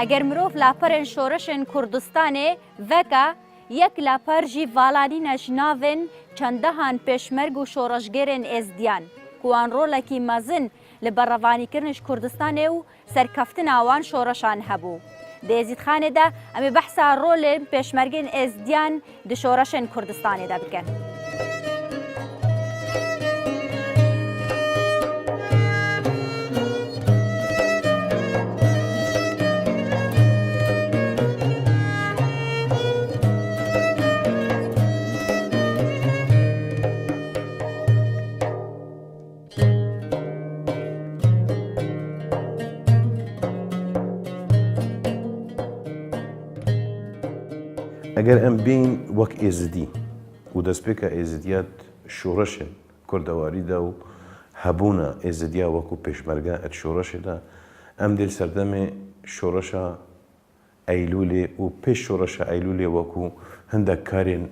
اگر مرۆڤ لاپەرên شۆرەشên کوردستانê veka yek laper jî valanîneş navên çendehan pêşmerg û şoreşgerên êzdiyan ku wan rolekî mezin li berrevanîkirin ji Kurdistanê û serkeftina wan şoreşan hebû. Di êzîdxanê de em ê behsa rolên pêşmergên êzdiyan di şoreşên Kurdistanê de bikin. ئەگەر ئەم بین وەک ئێزدی و دەستپێکە ئێزدیات شۆڕەشێ کوردەواریدا و هەبوونە ئێزدیا وەکو پێشمەرگە ئەت شۆڕەشێدا ئەم دێل سەردەمێ شۆڕەشە ئەیلولێ و پێش شۆڕەشە ئەیلولێ وەکو هەندێک کارێن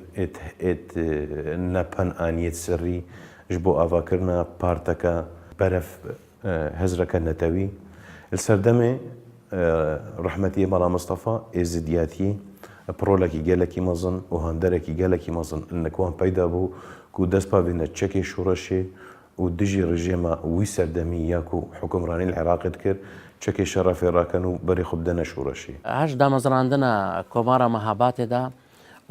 نەپەن ئانیەت سەری ji بۆ ئاواکردنا پارتەکە بەرەف هەزرەکە نەتەوی سەردەمێ ڕەحمەتیە مەڵا مستەفا ئێزدیاتی پرۆلێکی گەلێکی مەزن و هەندەرێکی گەلێکی مەزن نەکوان پەیدا بوو و دەست پاوێنە چەکێ شۆڕەشێ و دژی ڕژێمە وی سەردەمی یاک و حکومڕانی لە عێراقت کرد چەکێ شەڕە فێڕاکەن و بەری خوب دەنە شۆڕەشێ هەش دامەزراندنە کۆمارە مەهاباتێدا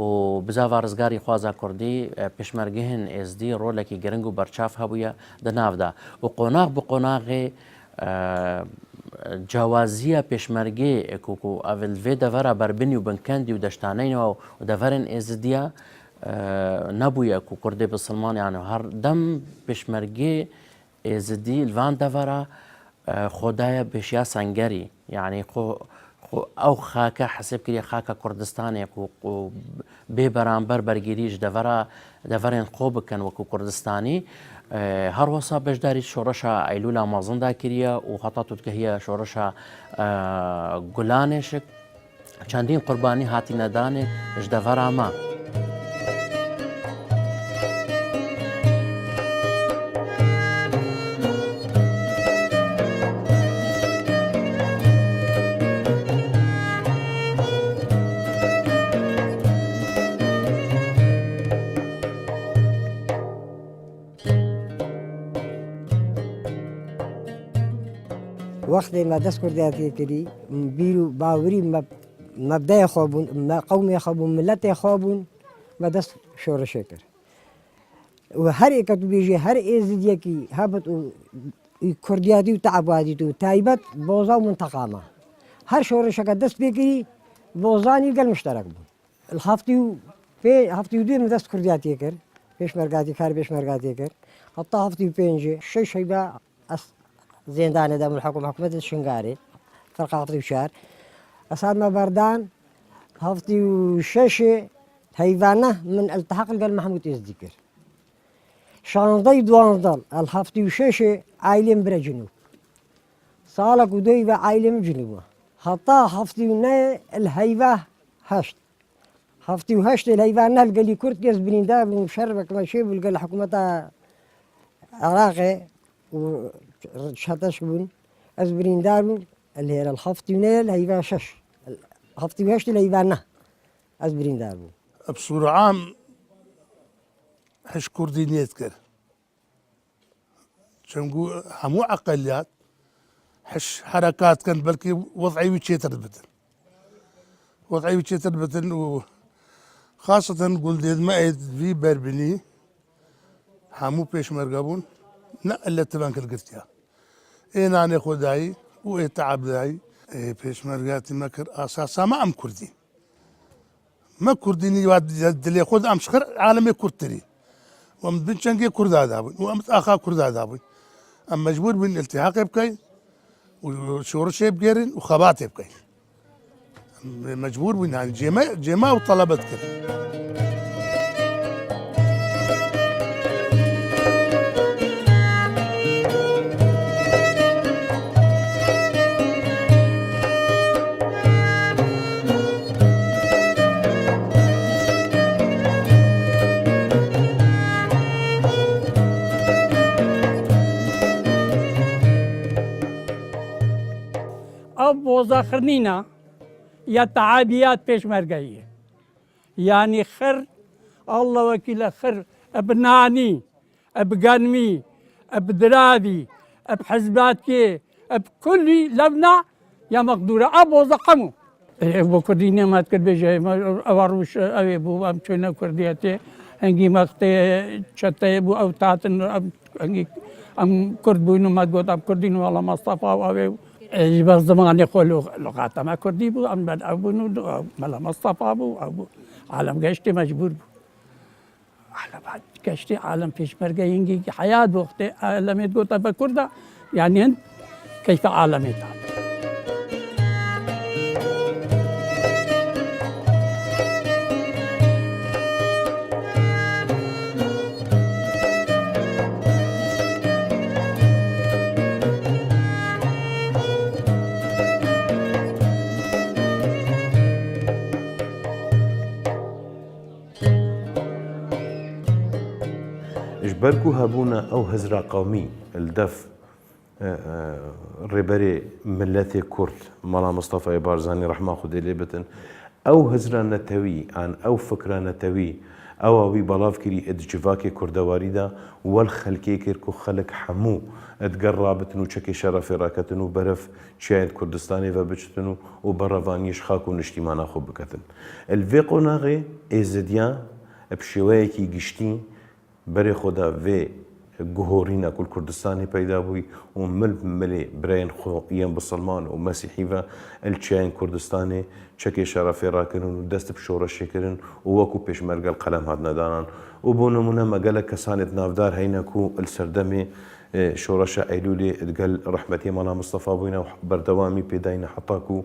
و بزاوا ڕزگاری خوازا کوردی پێشمەرگەهێن ئێزدی ڕۆلێکی گرنگ و بەرچاف هەبووە دەناودا و قۆناغ بە قۆناغێ جیاوازیە پێشمەرگێ و ئەڤێ دەڤەرە بەربنی و بنکەندی و دەشتانینەوە و دەڤەرن ئێزدیە نەبووە و کوردی بسلمانیان و هەردەم پێشمەرگێ ئێزدی لڤان دەڤەرە خۆدایە بێشیا سەنگەری یعنی ئەو خاکە حەسب کردی خاکە کوردستانێک و بێ بەرامبەر بەرگریش دەڤەرێن خۆ بکەن وەکو کوردستانی هەروەسا بەشداری شۆڕەشە ئەیلولا مەزندا کردە و هەتا توتکە هیە شۆڕەشە گولانێشک چەندین قوربانی هاتیینەدانێ ژ دەڤەرامە. وقتی ما دەست کوردیاتی کردی بیر و باوری مەبدەی خۆ بوون قەومی خۆ بوون ملەتی خۆ بوون بە دەست شۆڕەشێ کرد و هەر ئێکە تو بێژی هەر ئێزدیەکی هەبت و کوردیاتی و تەعبادیت و تایبەت بۆزا و منتەقامە هەر شۆڕەشەکە دەست پێکردی بۆزانی گەل مشتەرەک بوون هەفتی و دوێ دەست کوردیاتی کرد پێشمەرگاتی کار پێشمەرگاتی کرد هەتا هەفتی و پێنجێ شەش شەیبە زێندانە دەم حکومەت شنگارێ فەرقاڵی شار ئەسادمە بەردان هەفتی و شەشێ هەیڤانە من ئەلتەحەق لەگەڵ محەموود ئێزدی کرد شانزدەی دوانزدەڵ هەفتی و شەشێ ئایلێم برە جنوب ساڵێک و دوی بە ئایلێم جنوبە هەتا هەفتی و نەیە هەیڤە هەشت هەفتی و هەشتێ هەیڤانە لەگەلی کورد گەز بریندار بوو شەربەکمە شێ بوو لەگەل حکومەتە عێراقێ شتش بوون ئەس بریندار بوو لێرە هەفتی و نەیە هەیڤە شەش هەفتی و هەشتی هەیڤانە ئەس بریندار بوو بصورة عام حش كردي نيتكر شنقو همو أقليات حش حركات كان بلكي وضعي وشيتر بتن وضعي وشيتر بتن وخاصة قول ديد ما في بربني همو بيش مرقبون نقل تبانك القرتيا إيه ناني خداي وإيه تعب داي إيه بيش مرقاتي مكر أساسا ما أم كردي ما كرديني واد دلي خود أم شخر عالمي كردتري وأم بنشنجي كرد هذابون وأم أخا كرد هذابون أم مجبور بين التحاق يبكي وشورش يبقيرن وخبات يبكي مجبور بين يعني جماعة وطلبت كده اب وزاخرنينا يا تعابيات بيشمركية يعني خر الله وكيل خر ابناني ابقنمي ابدرادي بحزباتي بكل لبنة يا مقدورة ابو زقمو بكرديني ما تكربجي اواروش ابو ام تشنا كردياتي انجي مختي شتي ابو او تاتن انجي ام كرد بوينو ما تقول ام كردين والله مصطفى وابي بس زمان يقولوا لغات ما كردي بو ام ابو ملا مصطفى ابو عالم قشتي مجبور بو على بعد قشتي عالم فيش مرقى ينجي حياة وقتي عالم تقول طب كرده يعني انت كيف عالمي تعب إجباركو هابونا أو هزرا قومي الدف ريبري ملتي كرد مالا مصطفى بارزاني رحمه خدي ليبتن أو هزرا نتوي عن أو فكرة نتوي أو وي بلاف كري إدجفاكي كردواري دا والخلكي كيركو خلق حمو اتقربتنو تشكي شرفي راكتنو برف تشاهد كردستاني فبجتنو وبرفانيش خاكو نشتيمانا خو بكتن الفيقو ناغي إزديان بشوايكي قشتين بري خدا في جهورينا كل كردستاني بيدا بوي وملي برين خو يم بسلمان ومسيحيفا التشاين كردستاني تشكي شرفي راكنون ودست بشورة شكرن ووكو بيش مرقى القلم هادنا دانان وبونمونا مقالة كسانة نافدار هينكو السردمي شورشة أيلولي تقال رحمتي مالا مصطفى بوينا بردوامي بيداينا حطاكو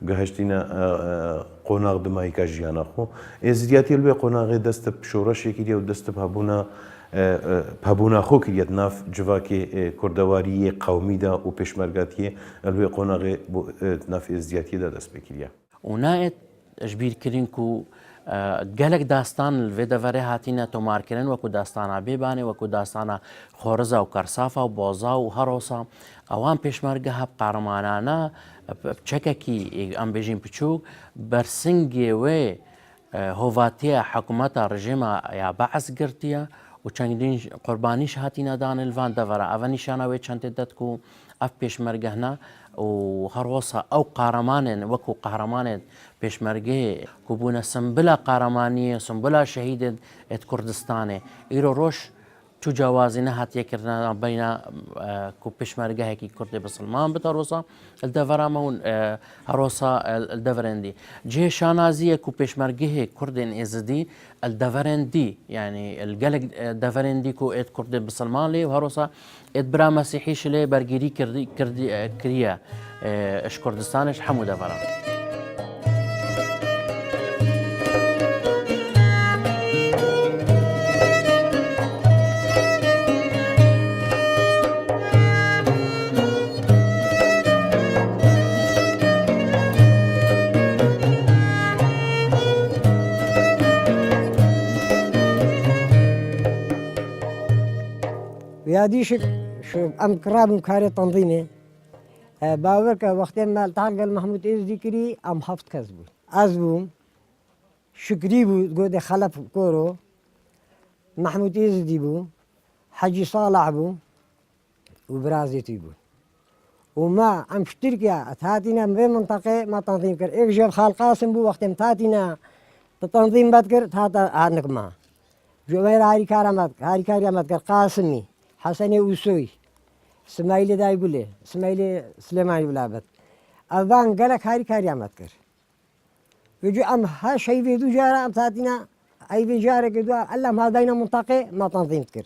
قهشتينا قناغ دماغي كاجيانا خو ازدياتي الوي قناغي دست بشورشة كيديا ودست بهبونا خو كيديا ناف جواكي كردواري قومي دا و بيشمرقاتي الوي قناغي ناف ازدياتي دا دست بكيديا ونائت اجبير كرينكو گەلک داستان لێ دەڤەرێ هاتیینە تۆمارکردن وەکو داستانە بێبانێ وەکو داستانە خۆرزە و کەرسافە و بۆزا و هەرۆسا ئەوان پێشمەرگە هەب قارەمانانە چەکێکی ئەم بێژین بچووک بەرسنگێ وێ هۆڤاتیە حکوومەتە ڕژێمە یا بەعەس گرتیە و چەندین قوربانیش هاتیینەدان لڤان دەڤەرە ئەڤە نیشانەوێ چەندێ دەتک و ئەف پێشمەرگەهنا و هەروەسا ئەو قارەمانێن وەکو قارەمانێت پێشمەرگەیە کوبوونە سمبلا قارەمانیە سمبلا شەهیدت ئێت کوردستانێ ئیرۆ ڕۆژ تو جیاوازی نەهاتیەکردە بینە کو پێشمەرگەهێکی کوردی بسلمان بتە ڕۆسا دەڤەرامەون هەرۆسا دەڤەرێندی جێ شانازیە کو پێشمەرگەهێ کوردێن ئێزدی الدەڤەرێندی یعنی گەلک دەڤەرێندی کو ئێت کوردی بسلمان لێ و هەرۆسا ئێت برا مەسیحیش لێ بەرگیری کریە ئەش کوردستانش هەموو دەڤەران. ياديش شو أم كراب مكاري تنظيمي باورك وقت ما التحق محمود إيز ذكري أم حفظ كذبو أزبوم شكري بو قود خلف كورو محمود إيز ديبو حجي صالح بو وبرازيتي بو وما أم شتركيا تهاتينا من منطقة ما تنظيم كر إيجاب خال قاسم بو وقت تهاتينا التنظيم بذكر تهاتا عنك ما جوير هاري كارامات كر قاسمي حسني وسوي اسماعيل دايبولي اسماعيل سليماني بلابت أبان قالك هاري كاريامات كر يجو أم ها شيء في دو جارة أم تاتينا أي في جارة كدوا ألا ما داينا منطقة ما تنظيم كر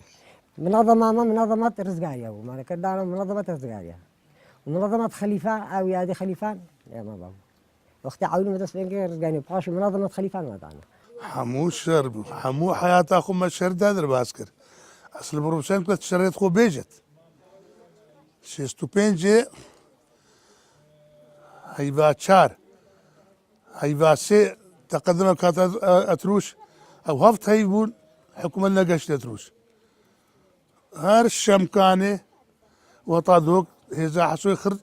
منظمات رزقاريا وما كردانا منظمات رزقاريا ومنظمة خليفة أو يادي خليفان يا ما بابا وقت عاوني مدرسة بينك رزقاني بقاش منظمة خليفان ما دانا حمو الشرب حمو حياة أخو ما الشرد هذا باسكر أصل بروسين كنت شريت خو بيجت شيستو بينجي هيبا تشار هيبا سي تقدم كانت أتروش أو هفت هيبون حكومة نقشت أتروش هار الشمكاني وطادوك هيزا حسوي خرد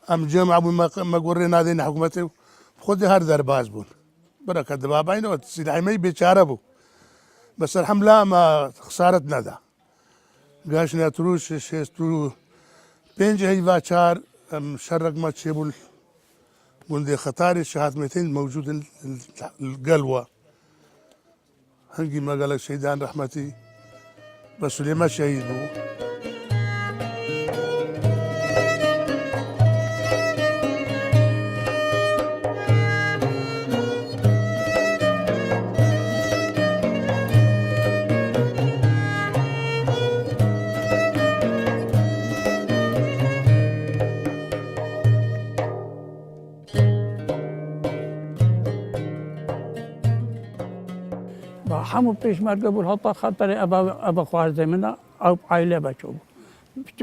ام جمع ابو ما قرينا هذين حكومته خذ هر درباز بون بركه دبابين وتسيل حمي بيشاره بو بس الحمد لله ما خسارت ندا قاش ناتروش شيستو بينج هيفا شار مشرق ما تشيبول قلدي خطاري شهادمتين موجود القلوة هنجي ما قال الشهيدان رحمتي بس اللي ما شهيد بو همو پیشمرگه بود حتی خطر ابا خوارزه منه او عائله بچه بود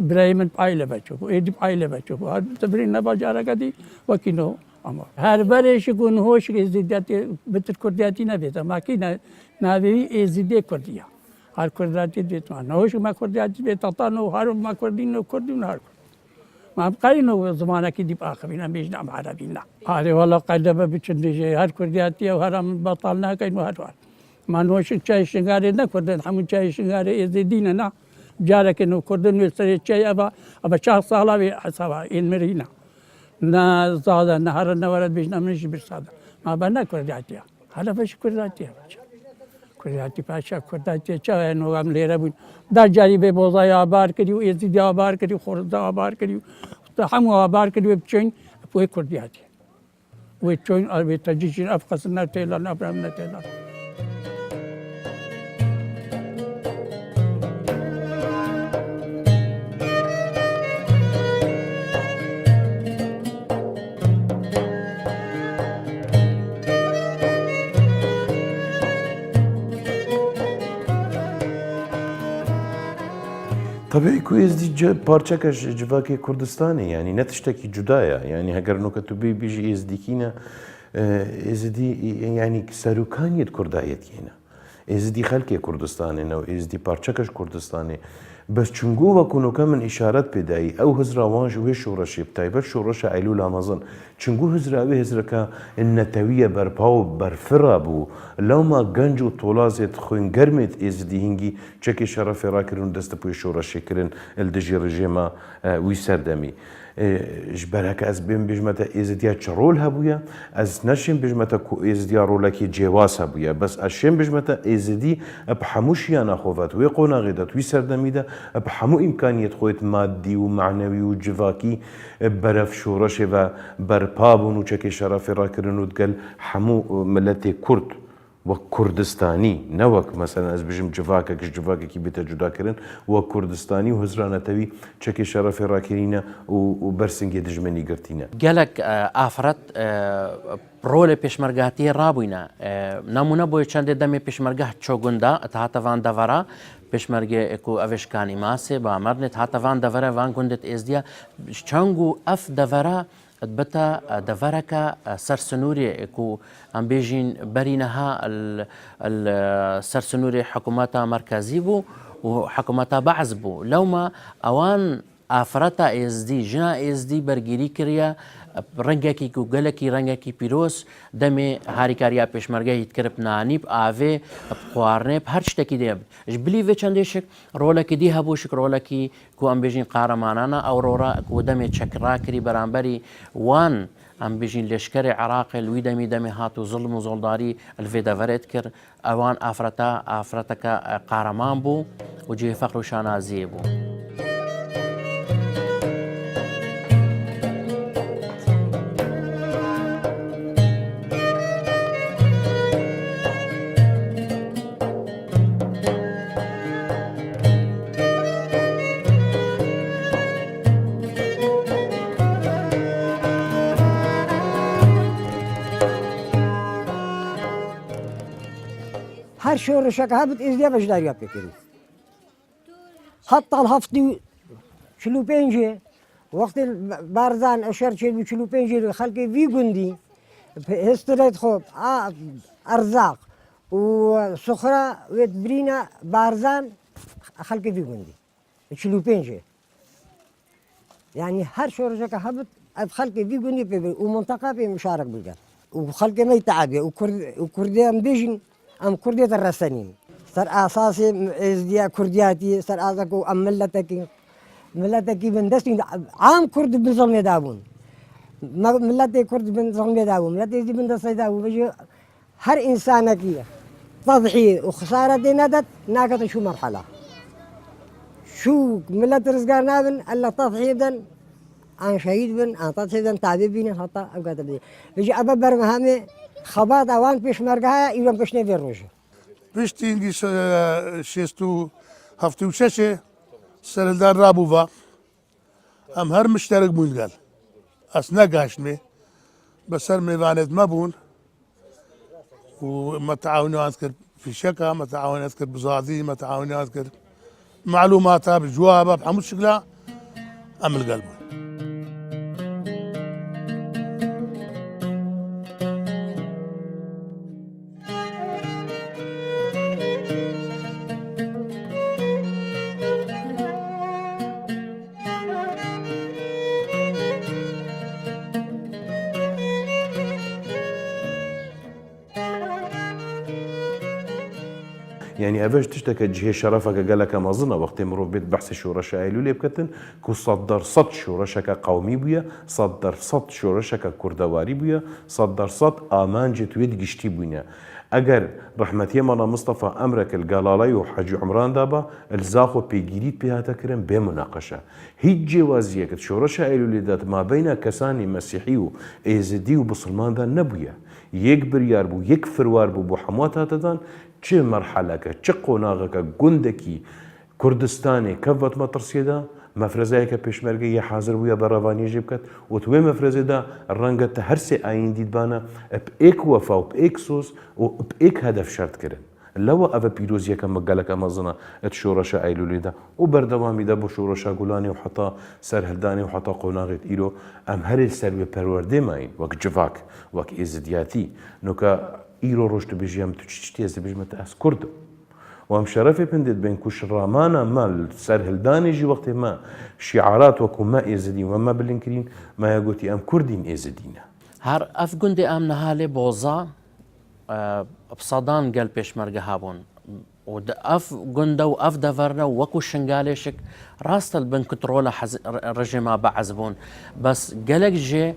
برای من عائله بچه بود ایدی عائله بچه بود هر تبرین نبا جاره کدی وکی نو اما هر برش کن هوش ازدیاتی بتر کردیاتی نبیده ما کی نبی ازدی کردیا هر کردیاتی بیت ما نوش ما کردیاتی بیت تا نو هر ما کردین هر ما بقای نو زمانه کی دیپ آخرین بیش نام عربی نه آره والا قدم بچندی هر کردیاتی و هر بطال نه کین و هر ما نوش چای شنگاری نکردن همون چای شنگاری ازدینه نه جاره که نو کردن وستری چای ابا 4 ساله به حسابه این مرینا نه زاده نه هر نورد بیش نمیشه برساده ما با نکردیاتی حالا بش کردیاتی کردیاتی پاشا کردیاتی چای نو هم لیره بود در جاری به بوزای آبار کردی و ازدی آبار کردی و خورده آبار کردی و همو آبار کردی و بچین پوی کردیاتی و چون آبی تجیشین افقص نتیلان ابرام نتیلان طبيعي كويس دي بارتشاكش جواكي كردستاني يعني نتشتكي جدايا يعني هكر نو كتبي بيجي ازديكينا ازدي يعني ساروكانية كردايتينا ازدي خلقي كردستاني نو ازدي بارتشاكش كردستاني بس چونگو و کنو کمن اشارت بدایی او هزرا وانج و شورشی بتایبر شورش ایلول آمازن چونگو هزرا و هزرا که النتویه برپاو برفرا بو لو ما گنج و طولازت خوین گرمت ازدی هنگی چکی شرف را کرن دست پوی شورشی کرن الدجی رژیما وی سردمی جبرك از بين بجمتا ازديا تشرول هبويا از نشين بجمتا ازديا رولكي جواس هبويا بس اشين بجمتا ازدي بحموشيا ناخوفات ويقونا غيدات ويسردميدا بحمو امكانية خويت مادي ومعنوي وجفاكي برف شورش و برپابون و چكي شرف راكرن وتقل حمو ملتي كرد وكردستاني نوك مثلا از بجم جفاكك كي بيتا جدا كرن وكردستاني وهزرانا تبي تشكي شرف راكرينا وبرسنجي دجمني قرتينا قالك افرت رول پیشمرگاتی رابوینا نمونه بوی چند دمی پیشمرگه چوگندا تهاتوان دورا پیشمرگه اکو اوشکانی ماسه با مرنه تهاتوان دورا وان گندت ازدیا چنگو اف دورا بتا دورك سرسنوري اكو ام بيجين برينها السرسنوري حكومات مركزي بو وحكومات بعض بو لو ما اوان افرتا از دي جنا از دي برگيري كريا رنگکی کو گلکی رنگکی پیروس دمی هاریکاریا پیشمرگه یتکرب نانیب آوه خوارنه هر شتکی دیب جبلی و چندشک رولکی دی هبوشک رولکی کو ام بیجین قهرمانانه او رورا کو دمی چکرا کری برانبری وان ام بیجین لشکر عراق الوی دمی هاتو ظلم و زلداری الفیدا ورد کر اوان افرتک قهرمان بو و جه فقر و شانازی بو هر شورشك هابط ازديا باش داريا بكري حتى الهفتي شلو بينجي وقت البارزان اشار شلو بينجي الخلق في جندي هستريت خوب ارزاق وسخرة وتبرينا بارزان خلق في جندي شلو بينجي يعني هر شورشك هابط اب خلقي في قني في ومنطقه في مشارك بالقر وخلقي ما يتعبي وكردي بيجن ام كردي الرسانين صار اساسي ازديا كردياتي صار ازكو ام ملتك بندستي عام كرد بنظام يداون ملتي كرد بنظام يداون ملتي بندس يداون بيجي هر انسان كي تضحية وخسارة دي ندت ناقة شو مرحلة شو ملت رزقار نابن الا تضحية بدن عن شهيد بن عن تضحية بدن تعذيب بين حتى ابقى بدي بيجي ابا برمهامي خباط اوان بيش مرقها يوم بيش نبي الروجه بيش تيجي شيستو هفتو شاشة سردار رابوفا ام هر مشترك بون قال اسنا قاشمي بس هر ميفانت ما بون وما تعاونوا اذكر في شكا ما تعاونوا اذكر بزادي ما تعاونوا اذكر معلوماتها بجوابها بحمود شكلها ام القلب يعني افاش تشتكى جهه شرفك قال لك ما ظن وقت مرو بيت بحث شورش ايلو لي بكتن كو صدر صد شورشك قومي بويا صدر صد شورشك كردواري بويا صدر صد امان جت ويد قشتي بوينا اگر رحمتي مانا مصطفى امرك القلالي وحاج عمران دابا الزاخو بيجيريت بها تكرم بمناقشه هي جوازيه كت شورش ايلو لي ذات ما بين كساني مسيحي وازدي وبسلمان ذا نبويا يكبر ياربو يكفر واربو بو حمواتها تدان چه مرحلك چه قوناغك گندكي كردستاني كفت مطرسي دا مفرزه که پیشمرگی حاضر بویا براوانی جبکت و توی مفرزه دا رنگت هر سه آیین دید بانا بإيك وفا و بإيك سوس و بإيك هدف شرط کرن لو أفا بيروزيا كم مقالك أمازنا اتشورشا أيلولي دا وبردوامي دا بو شورشا قولاني وحطا سرهلداني وحطا قوناغت إيرو أم هر السر بپرورده ماين وك جفاك وك إزدياتي نوكا إيرو روشت بجيام تشتي از بجمت أس كردو وام شرفي بندت بين كوش رامانا مال سرهلداني جي وقت ما شعارات وكو ما إزدين وما بالإنكرين ما يقولي أم كردين إزدين هر اف گوندی ام نهاله بوزا بصدان قال پیشمرگه هابون و اف گونده و اف دورنا وكو شنگالشك راست البن كنترول رجيما بعزبون بس قالك جي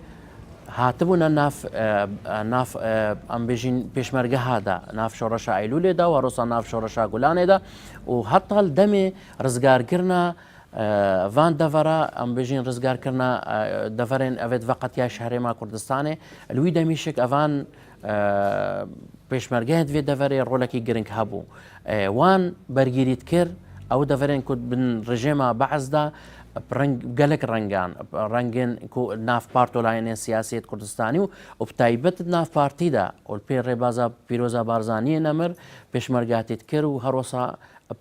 هاتبونا ناف ام بيجين پیشمرگه هذا ناف شورشا ايلولي دا وروسا ناف شورشا گولاني دا و حتى الدمي رزگار کرنا وان دفرا ام بيجين رزگار کرنا دفرين افيد وقت يا شهر ما كردستاني الوي دميشك افان پیشمرگه دوی دفري رولكي گرنگ هبو وان برگيريت كر او دفرين كود بن رجيما بعز دا قالك رنگان كو ناف بارتو لاين سياسية كردستاني وبتايبت ناف بارتي دا والبير ربازا بيروزا بارزاني نمر پیشمرگاتي تكر وهروسا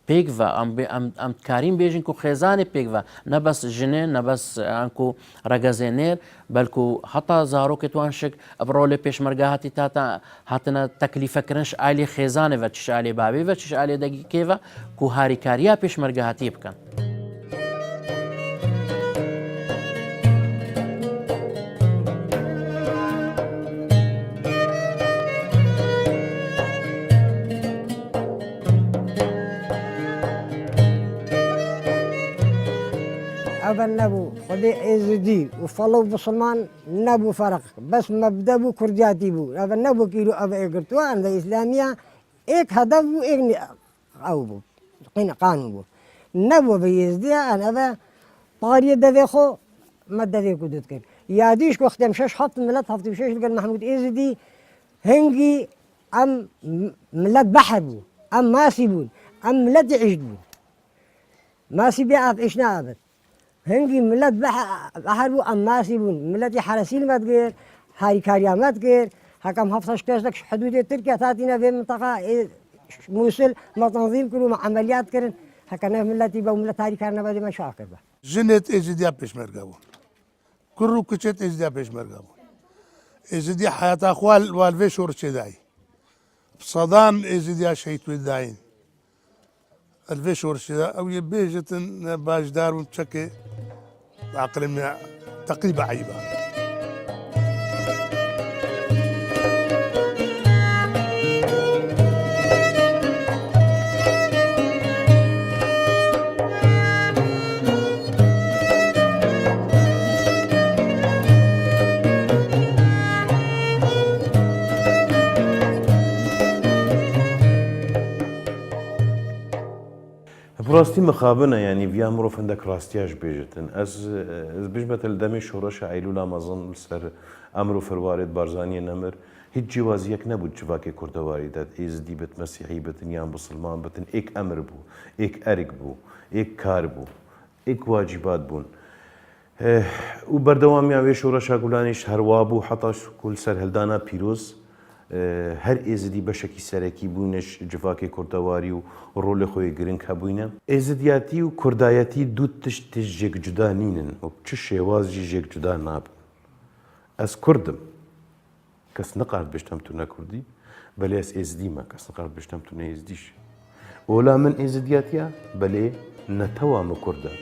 بيكفا ام كارين بيجن كو خيزاني بيكفا نبس جنين نبس انكو رغازينير بلكو حتى زارو كتوانشك برولي پیشمرگاتي تاتا هاتنا تكليفه كرنش آلي خيزاني وچش آلي بابي وچش آلي دقي كيفا كو هاري كاريا پیشمرگاتي بكن أبا نبو خدي إزدي وفلو بصمان نبو فرق بس مبدأ بو كردياتي بو أبا نبو كيلو أبا إقرتوا عند الإسلامية إيك هدف بو إيك أو بو قانون بو نبو بيزدي أنا أبا طارية دفيخو ما دفيخو دتكر ياديش كو ختم شش حط ملت حط شش قال محمود إزدي هنجي أم ملت بحر بو أم ماسي بو أم ملت عيش بو ماسي بيعرف إيشنا أبد هنگی ملت بحر بو اماسی بون ملتی حرسیل مت گیر هاي كاريا مت گیر حكم هفتش كاشلك حدود تركيا تاتينا في منطقة موصل ما تنظيم كله مع عمليات كرن حكنا ملتي بو ملت هاي كارنا بدي مشاكل به جنت ازديا پیشمرگه بون كرو كچت ازديا پیشمرگه بون ازديا حياة اخوال والفي شورش داي صدان ازديا شيت وداين الفي شورش او يبيجت باجدار ومتشكي عقل من تقريبا عيبه براستی مخابنه یعنی ویا مرۆڤ هەندێک ڕاستیاش بێژتن ئەس بژمەتە لە دەمێ شۆڕەشە ئایلولا مەزن سەر ئەمر و فەروارێت بارزانیە نەمر هیچ جیوازیەک نەبوو جوواکێ کوردەواریدات ئێزدی بێت مەسیحی بتن یان بسلمان بتن ئێک ئەمر بوو ئێک ئەرک بوو ئێک کار بوو ئێک واجیبات بوون و بەردەوامیان وێ شۆڕەشا گولانیش هەروا بوو حەتاش کول سەر هەلدانا پیرۆز هەر ئێزدی بەشێکی سەرەکی بوونش جوواکێ کوردەواری و ڕۆلە خۆی گرنگ هەبووینە ئێزدیاتی و کوردایەتی دوو تشت ژێک جودا نینن و چ شێوازی ژێک جودا نابن ئەس کوردم کەس نەقارد بشتم تو نەکوردی بەلێ ئەس ئێزدیمە کەس نەقارد بشتم تو نە ئێزدیش ئۆلا من ئێزدیاتیە بەلێ نەتەوامە کووردە